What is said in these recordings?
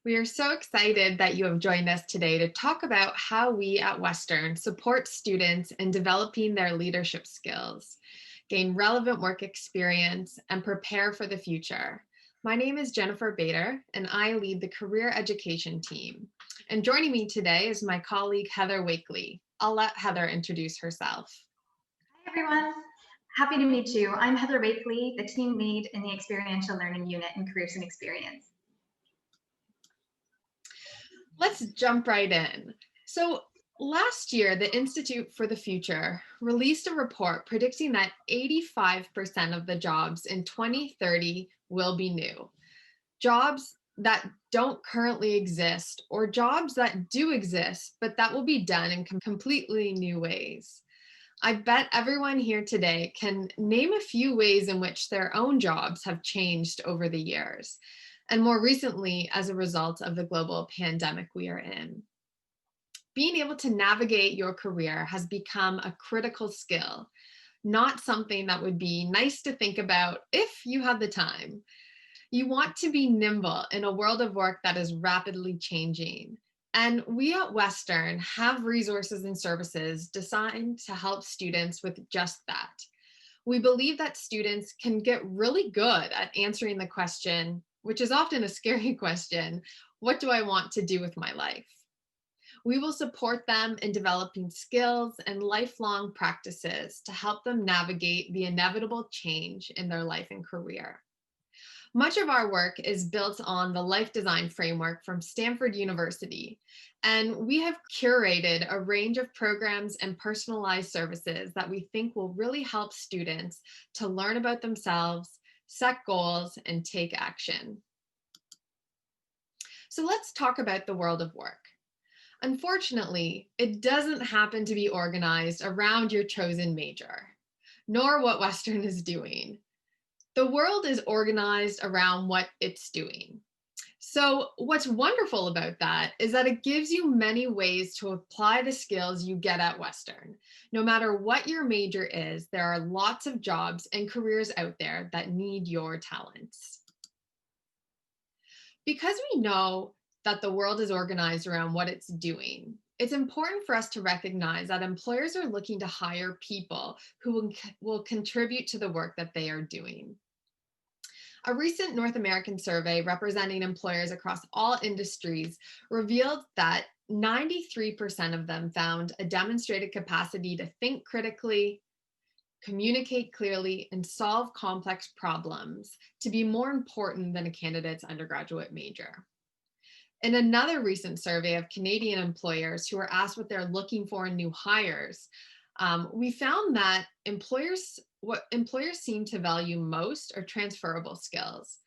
We are so excited that you have joined us today to talk about how we at Western support students in developing their leadership skills, gain relevant work experience, and prepare for the future. My name is Jennifer Baytor, and I lead the career education team. And joining me today is my colleague, Heather Wakely. I'll let Heather introduce herself. Hi, everyone. Happy to meet you. I'm Heather Wakely, the team lead in the Experiential Learning unit in Careers and Experience. Let's jump right in. So, last year, the Institute for the Future released a report predicting that 85% of the jobs in 2030 will be new. Jobs that don't currently exist, or jobs that do exist, but that will be done in completely new ways. I bet everyone here today can name a few ways in which their own jobs have changed over the years, and more recently as a result of the global pandemic we are in. Being able to navigate your career has become a critical skill, not something that would be nice to think about if you had the time. You want to be nimble in a world of work that is rapidly changing. And we at Western have resources and services designed to help students with just that. We believe that students can get really good at answering the question, which is often a scary question, what do I want to do with my life? We will support them in developing skills and lifelong practices to help them navigate the inevitable change in their life and career. Much of our work is built on the life design framework from Stanford University, and we have curated a range of programs and personalized services that we think will really help students to learn about themselves, set goals, and take action. So let's talk about the world of work. Unfortunately, it doesn't happen to be organized around your chosen major, nor what Western is doing. The world is organized around what it's doing. So, what's wonderful about that is that it gives you many ways to apply the skills you get at Western. No matter what your major is, there are lots of jobs and careers out there that need your talents. Because we know that the world is organized around what it's doing, it's important for us to recognize that employers are looking to hire people who will contribute to the work that they are doing. A recent North American survey representing employers across all industries revealed that 93% of them found a demonstrated capacity to think critically, communicate clearly, and solve complex problems to be more important than a candidate's undergraduate major. In another recent survey of Canadian employers who were asked what they're looking for in new hires, we found that what employers seem to value most are transferable skills.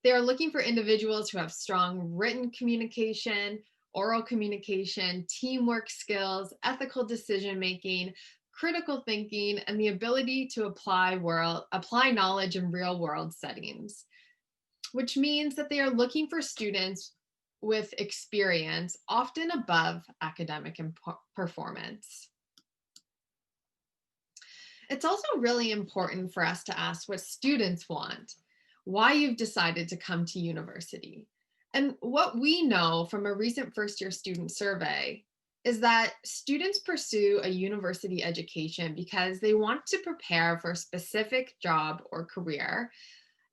They are looking for individuals who have strong written communication, oral communication, teamwork skills, ethical decision making, critical thinking, and the ability to apply knowledge in real world settings, which means that they are looking for students with experience, often above academic performance. It's also really important for us to ask what students want, why you've decided to come to university. And what we know from a recent first-year student survey is that students pursue a university education because they want to prepare for a specific job or career.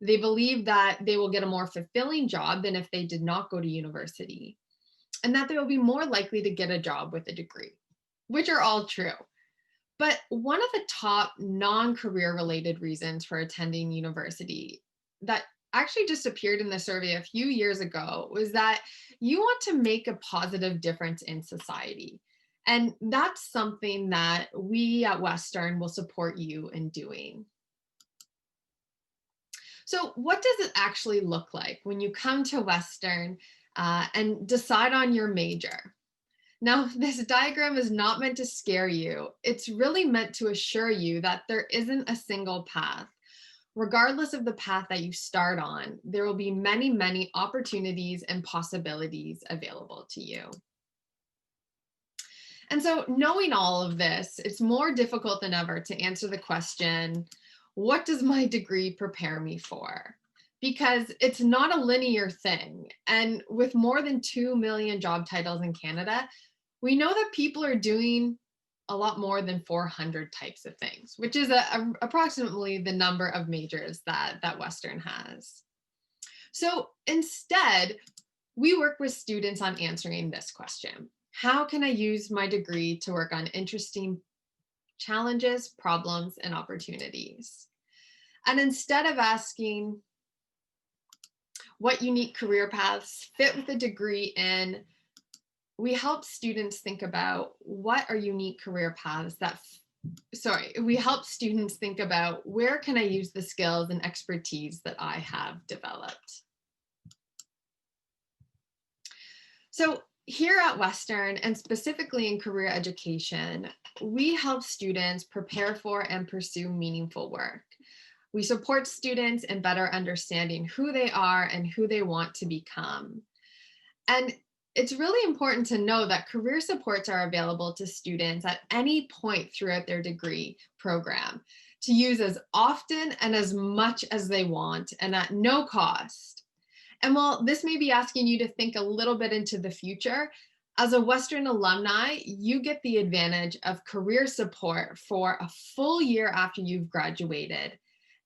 They believe that they will get a more fulfilling job than if they did not go to university, and that they will be more likely to get a job with a degree, which are all true. But one of the top non-career related reasons for attending university that actually just appeared in the survey a few years ago was that you want to make a positive difference in society. And that's something that we at Western will support you in doing. So what does it actually look like when you come to Western and decide on your major? Now, this diagram is not meant to scare you. It's really meant to assure you that there isn't a single path. Regardless of the path that you start on, there will be many, many opportunities and possibilities available to you. And so knowing all of this, it's more difficult than ever to answer the question, what does my degree prepare me for? because it's not a linear thing. And with more than 2 million job titles in Canada, we know that people are doing a lot more than 400 types of things, which is approximately the number of majors that Western has. So instead, we work with students on answering this question. How can I use my degree to work on interesting challenges, problems, and opportunities? And instead of asking what unique career paths fit with a degree in, we help students think about what are unique career paths we help students think about where can I use the skills and expertise that I have developed. So here at Western, and specifically in career education, we help students prepare for and pursue meaningful work. We support students in better understanding who they are and who they want to become. And it's really important to know that career supports are available to students at any point throughout their degree program to use as often and as much as they want and at no cost. And while this may be asking you to think a little bit into the future, as a Western alumni, you get the advantage of career support for a full year after you've graduated.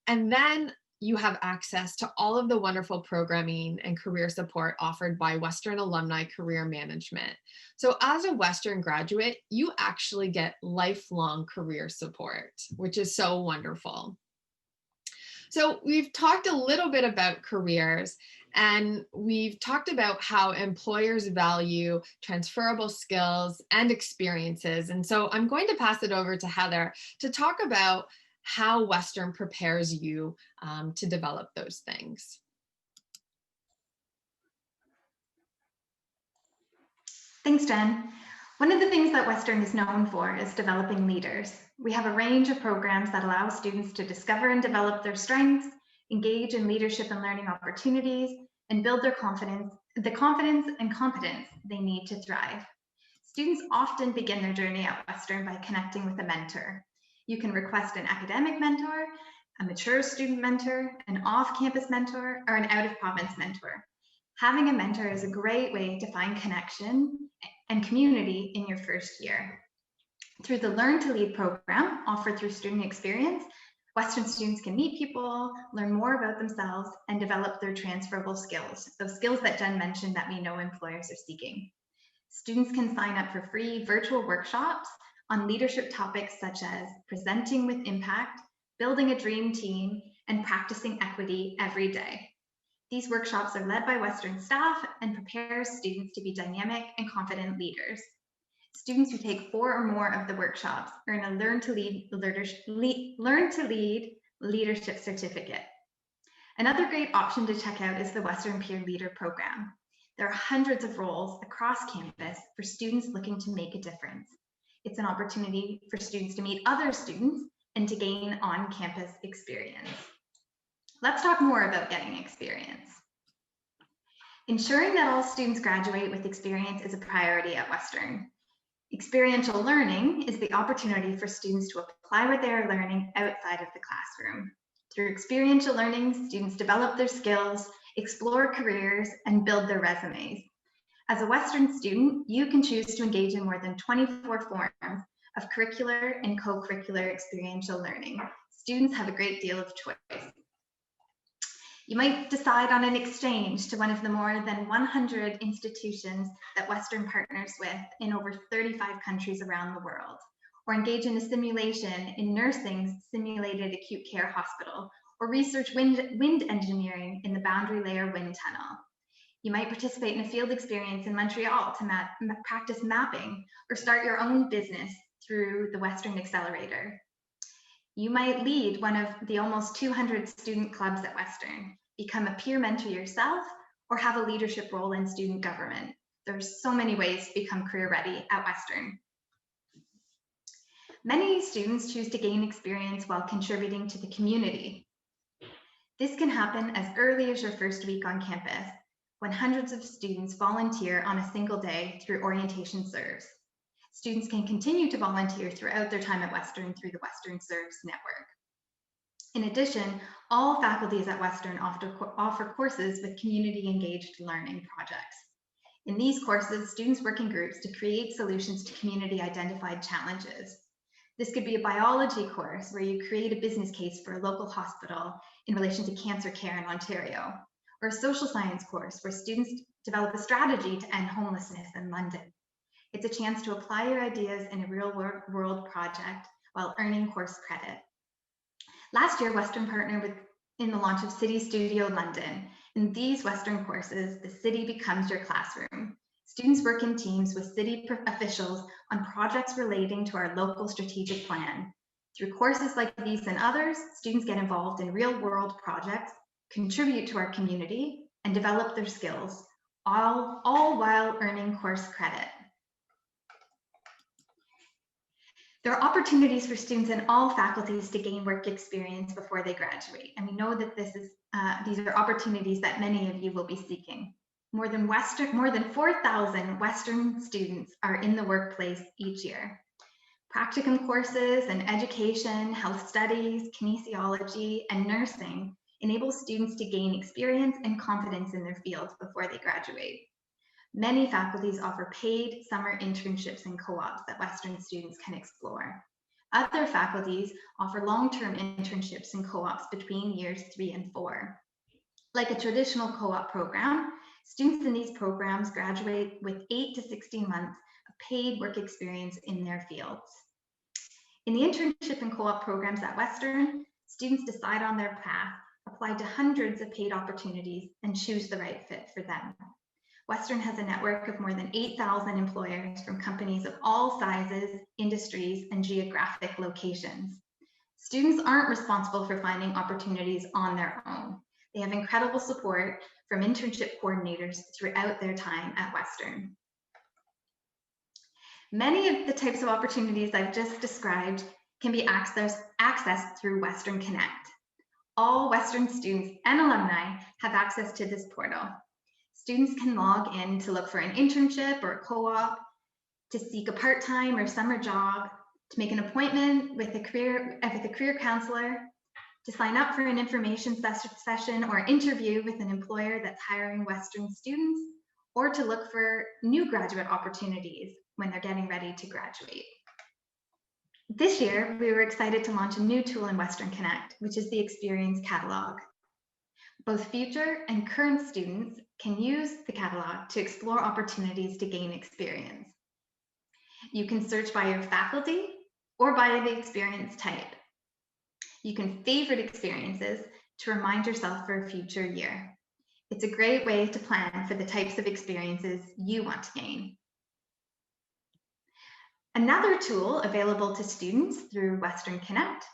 And then you have access to all of the wonderful programming and career support offered by Western Alumni Career Management. So as a Western graduate, you actually get lifelong career support, which is so wonderful. So we've talked a little bit about careers, and we've talked about how employers value transferable skills and experiences. And so I'm going to pass it over to Heather to talk about how Western prepares you to develop those things. Thanks, Jen. One of the things that Western is known for is developing leaders. We have a range of programs that allow students to discover and develop their strengths, engage in leadership and learning opportunities, and build their confidence and competence they need to thrive. Students often begin their journey at Western by connecting with a mentor. You can request an academic mentor, a mature student mentor, an off-campus mentor, or an out-of-province mentor. Having a mentor is a great way to find connection and community in your first year. Through the Learn to Lead program offered through Student Experience, Western students can meet people, learn more about themselves, and develop their transferable skills, those skills that Jen mentioned that we know employers are seeking. Students can sign up for free virtual workshops on leadership topics such as presenting with impact, building a dream team, and practicing equity every day. These workshops are led by Western staff and prepare students to be dynamic and confident leaders. Students who take 4 or more of the workshops earn a Learn to Lead Leadership Certificate. Another great option to check out is the Western Peer Leader Program. There are hundreds of roles across campus for students looking to make a difference. It's an opportunity for students to meet other students and to gain on-campus experience. Let's talk more about getting experience. Ensuring that all students graduate with experience is a priority at Western. Experiential learning is the opportunity for students to apply what they are learning outside of the classroom. Through experiential learning, students develop their skills, explore careers, and build their resumes. As a Western student, you can choose to engage in more than 24 forms of curricular and co-curricular experiential learning. Students have a great deal of choice. You might decide on an exchange to one of the more than 100 institutions that Western partners with in over 35 countries around the world, or engage in a simulation in nursing's simulated acute care hospital, or research wind engineering in the Boundary Layer Wind Tunnel. You might participate in a field experience in Montreal to practice mapping, or start your own business through the Western Accelerator. You might lead one of the almost 200 student clubs at Western, become a peer mentor yourself, or have a leadership role in student government. There's so many ways to become career ready at Western. Many students choose to gain experience while contributing to the community. This can happen as early as your first week on campus, when hundreds of students volunteer on a single day through Orientation Serves. Students can continue to volunteer throughout their time at Western through the Western Serves Network. In addition, all faculties at Western offer courses with community-engaged learning projects. In these courses, students work in groups to create solutions to community-identified challenges. This could be a biology course where you create a business case for a local hospital in relation to cancer care in Ontario, or a social science course where students develop a strategy to end homelessness in London. It's a chance to apply your ideas in a real-world project while earning course credit. Last year, Western partnered in the launch of City Studio London. In these Western courses, the city becomes your classroom. Students work in teams with city officials on projects relating to our local strategic plan. Through courses like these and others, students get involved in real-world projects, contribute to our community, and develop their skills, all while earning course credit. There are opportunities for students in all faculties to gain work experience before they graduate, and we know that these are opportunities that many of you will be seeking. More than 4,000 Western students are in the workplace each year. Practicum courses in education, health studies, kinesiology, and nursing enable students to gain experience and confidence in their fields before they graduate. Many faculties offer paid summer internships and co-ops that Western students can explore. Other faculties offer long-term internships and co-ops between years 3 and 4. Like a traditional co-op program, students in these programs graduate with 8 to 16 months of paid work experience in their fields. In the internship and co-op programs at Western, students decide on their path, apply to hundreds of paid opportunities, and choose the right fit for them. Western has a network of more than 8,000 employers from companies of all sizes, industries, and geographic locations. Students aren't responsible for finding opportunities on their own. They have incredible support from internship coordinators throughout their time at Western. Many of the types of opportunities I've just described can be accessed through Western Connect. All Western students and alumni have access to this portal. Students can log in to look for an internship or a co-op, to seek a part-time or summer job, to make an appointment with a career counselor, to sign up for an information session or interview with an employer that's hiring Western students, or to look for new graduate opportunities when they're getting ready to graduate. This year, we were excited to launch a new tool in Western Connect, which is the Experience Catalog. Both future and current students can use the catalog to explore opportunities to gain experience. You can search by your faculty or by the experience type. You can favorite experiences to remind yourself for a future year. It's a great way to plan for the types of experiences you want to gain. Another tool available to students through Western Connect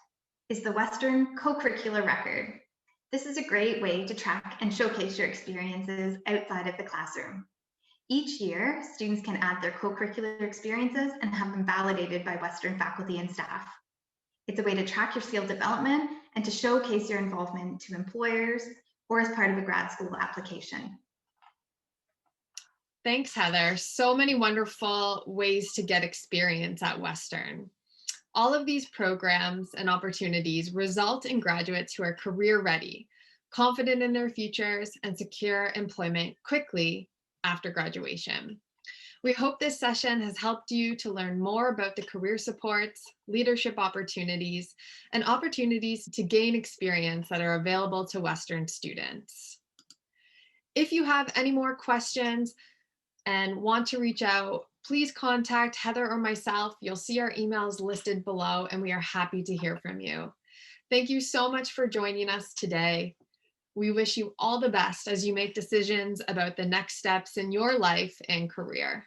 is the Western Co-Curricular Record. This is a great way to track and showcase your experiences outside of the classroom. Each year, students can add their co-curricular experiences and have them validated by Western faculty and staff. It's a way to track your skill development and to showcase your involvement to employers or as part of a grad school application. Thanks, Heather. So many wonderful ways to get experience at Western. All of these programs and opportunities result in graduates who are career ready, confident in their futures, and secure employment quickly after graduation. We hope this session has helped you to learn more about the career supports, leadership opportunities, and opportunities to gain experience that are available to Western students. If you have any more questions and want to reach out, please contact Heather or myself. You'll see our emails listed below, and we are happy to hear from you. Thank you so much for joining us today. We wish you all the best as you make decisions about the next steps in your life and career.